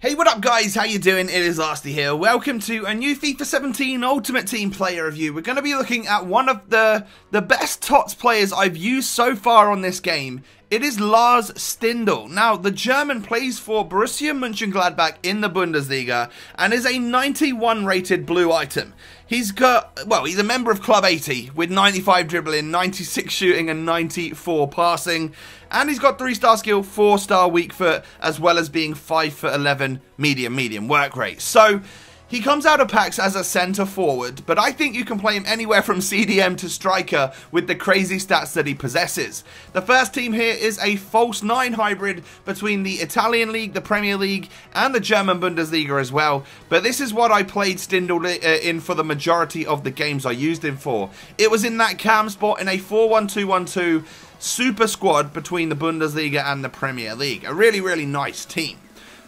Hey, what up guys, how you doing? It is Lasty here. Welcome to a new FIFA 17 Ultimate Team player review. We're going to be looking at one of the best Tots players I've used so far on this game. It is Tots Stindl. Now, the German plays for Borussia Mönchengladbach in the Bundesliga and is a 91 rated blue item. He's a member of Club 80 with 95 dribbling, 96 shooting and 94 passing. And he's got 3-star skill, 4-star weak foot, as well as being 5'11", medium work rate. So, he comes out of packs as a centre forward, but I think you can play him anywhere from CDM to striker with the crazy stats that he possesses. The first team here is a false 9 hybrid between the Italian League, the Premier League, and the German Bundesliga as well. But this is what I played Stindl in for the majority of the games I used him for. It was in that cam spot in a 4-1-2-1-2 super squad between the Bundesliga and the Premier League. A really nice team.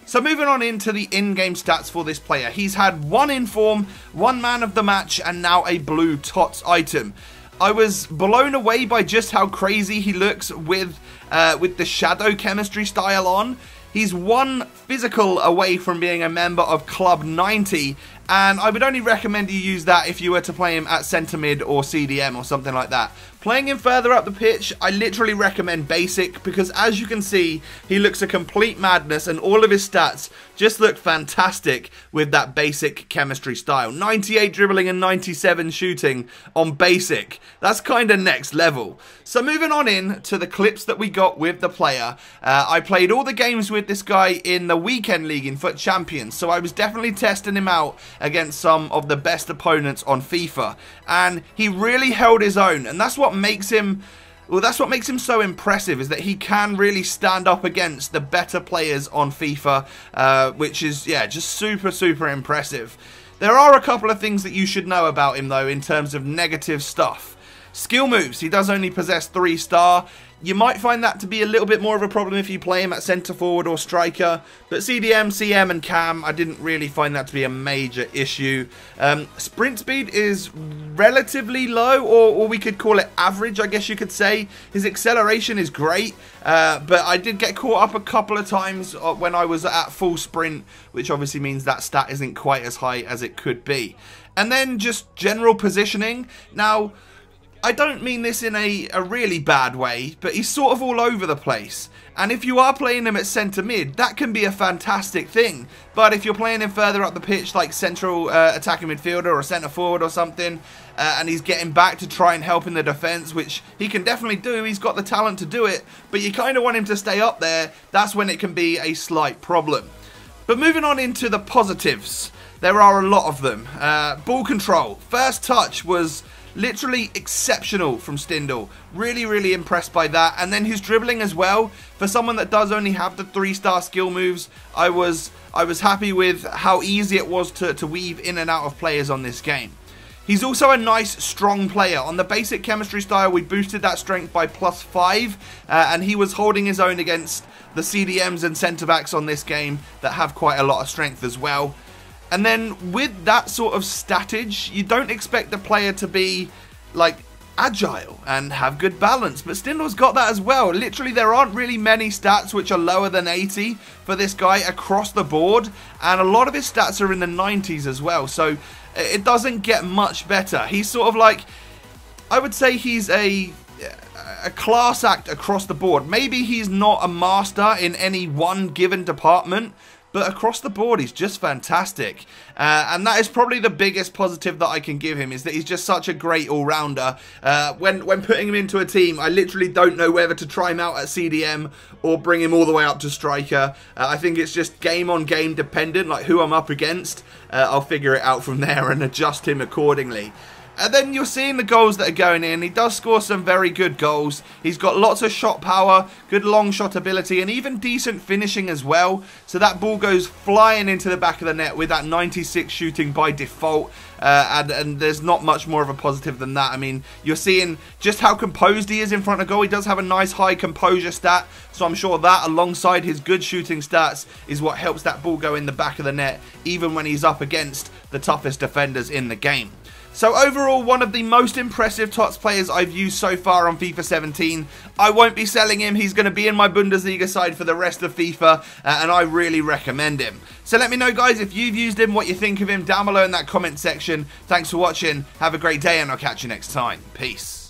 So moving on into the in-game stats for this player. He's had 1 inform, 1 man of the match, and now a blue Tots item. I was blown away by just how crazy he looks with the shadow chemistry style on. He's 1 physical away from being a member of Club 90, and I would only recommend you use that if you were to play him at centre mid or CDM or something like that. Playing him further up the pitch, I literally recommend basic, because as you can see, he looks a complete madness and all of his stats just look fantastic with that basic chemistry style. 98 dribbling and 97 shooting on basic. That's kind of next level. So moving on in to the clips that we got with the player. I played all the games with this guy in the weekend league in FUT Champions, so I was definitely testing him out against some of the best opponents on FIFA, and he really held his own, and that's what makes him so impressive, is that he can really stand up against the better players on FIFA, which is, yeah, just super impressive. There are a couple of things that you should know about him though in terms of negative stuff. Skill moves, he does only possess 3-star. You might find that to be a little bit more of a problem if you play him at centre forward or striker, but CDM, CM and Cam, I didn't really find that to be a major issue. Sprint speed is relatively low, or we could call it average, I guess you could say. His acceleration is great, but I did get caught up a couple of times when I was at full sprint, which obviously means that stat isn't quite as high as it could be. And then just general positioning. Now, I don't mean this in a really bad way, but he's sort of all over the place. And if you are playing him at centre mid, that can be a fantastic thing. But if you're playing him further up the pitch, like central attacking midfielder or centre forward or something, and he's getting back to try and help in the defence, which he can definitely do, he's got the talent to do it, but you kind of want him to stay up there, that's when it can be a slight problem. But moving on into the positives, there are a lot of them. Ball control. First touch was literally exceptional from Stindl. Really impressed by that. And then his dribbling as well. For someone that does only have the 3-star skill moves, I was happy with how easy it was to weave in and out of players on this game. He's also a nice, strong player. On the basic chemistry style, we boosted that strength by +5, and he was holding his own against the CDMs and centre-backs on this game that have quite a lot of strength as well. And then with that sort of statage, you don't expect the player to be, like, agile and have good balance. But Stindl's got that as well. Literally, there aren't really many stats which are lower than 80 for this guy across the board. And a lot of his stats are in the 90s as well. So it doesn't get much better. He's sort of like, I would say he's a class act across the board. Maybe he's not a master in any one given department, but across the board, he's just fantastic. And that is probably the biggest positive that I can give him, is that he's just such a great all-rounder. When putting him into a team, I literally don't know whether to try him out at CDM or bring him all the way up to striker. I think it's just game-on-game dependent, like who I'm up against. I'll figure it out from there and adjust him accordingly. And then you're seeing the goals that are going in. He does score some very good goals. He's got lots of shot power, good long shot ability, and even decent finishing as well. So that ball goes flying into the back of the net with that 96 shooting by default. And there's not much more of a positive than that. I mean, you're seeing just how composed he is in front of goal. He does have a nice high composure stat. So I'm sure that, alongside his good shooting stats, is what helps that ball go in the back of the net, even when he's up against the toughest defenders in the game. So overall, one of the most impressive Tots players I've used so far on FIFA 17. I won't be selling him. He's going to be in my Bundesliga side for the rest of FIFA, and I really recommend him. So let me know, guys, if you've used him, what you think of him down below in that comment section. Thanks for watching. Have a great day, and I'll catch you next time. Peace.